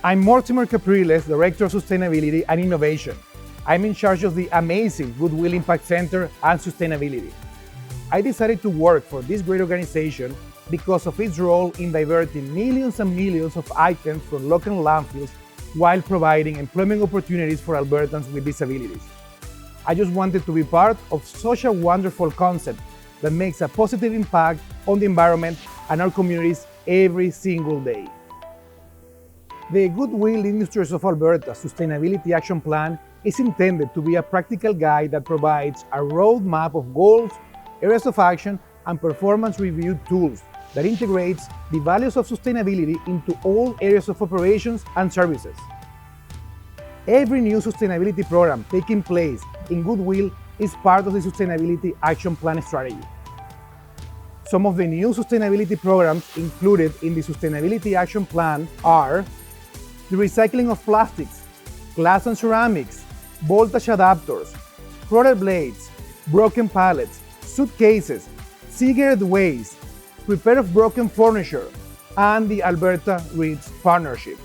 I'm Mortimer Capriles, Director of Sustainability and Innovation. I'm in charge of the amazing Goodwill Impact Center and Sustainability. I decided to work for this great organization because of its role in diverting millions and millions of items from local landfills while providing employment opportunities for Albertans with disabilities. I just wanted to be part of such a wonderful concept that makes a positive impact on the environment and our communities every single day. The Goodwill Industries of Alberta Sustainability Action Plan is intended to be a practical guide that provides a roadmap of goals, areas of action, and performance review tools that integrates the values of sustainability into all areas of operations and services. Every new sustainability program taking place in Goodwill is part of the Sustainability Action Plan strategy. Some of the new sustainability programs included in the Sustainability Action Plan are the recycling of plastics, glass and ceramics, voltage adapters, roller blades, broken pallets, suitcases, cigarette waste, repair of broken furniture, and the Alberta REITs partnership.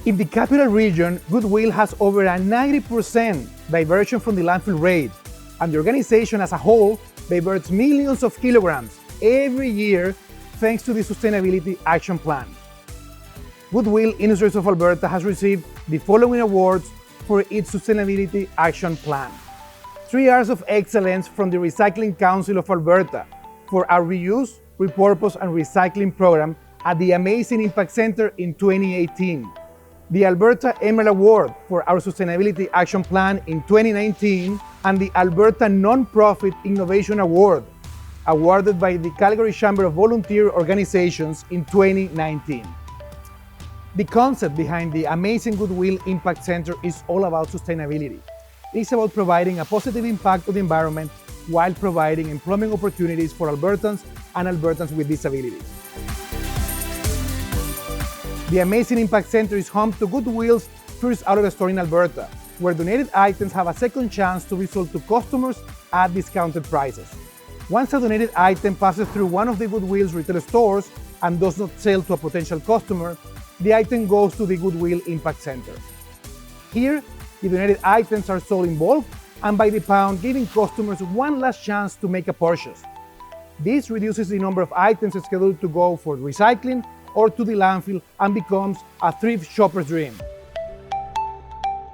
In the capital region, Goodwill has over a 90% diversion from the landfill rate, and the organization as a whole diverts millions of kilograms every year thanks to the Sustainability Action Plan. Goodwill Industries of Alberta has received the following awards for its Sustainability Action Plan. 3 Hours of Excellence from the Recycling Council of Alberta for our reuse, repurpose, and recycling program at the Amazing Impact Center in 2018. The Alberta Emerald Award for our Sustainability Action Plan in 2019, and the Alberta Nonprofit Innovation Award, awarded by the Calgary Chamber of Volunteer Organizations in 2019. The concept behind the Amazing Goodwill Impact Center is all about sustainability. It is about providing a positive impact on the environment while providing employment opportunities for Albertans and Albertans with disabilities. The Amazing Impact Center is home to Goodwill's first outlet store in Alberta, where donated items have a second chance to be sold to customers at discounted prices. Once a donated item passes through one of the Goodwill's retail stores and does not sell to a potential customer, the item goes to the Goodwill Impact Center. Here, the donated items are sold in bulk and by the pound, giving customers one last chance to make a purchase. This reduces the number of items scheduled to go for recycling or to the landfill and becomes a thrift shopper's dream.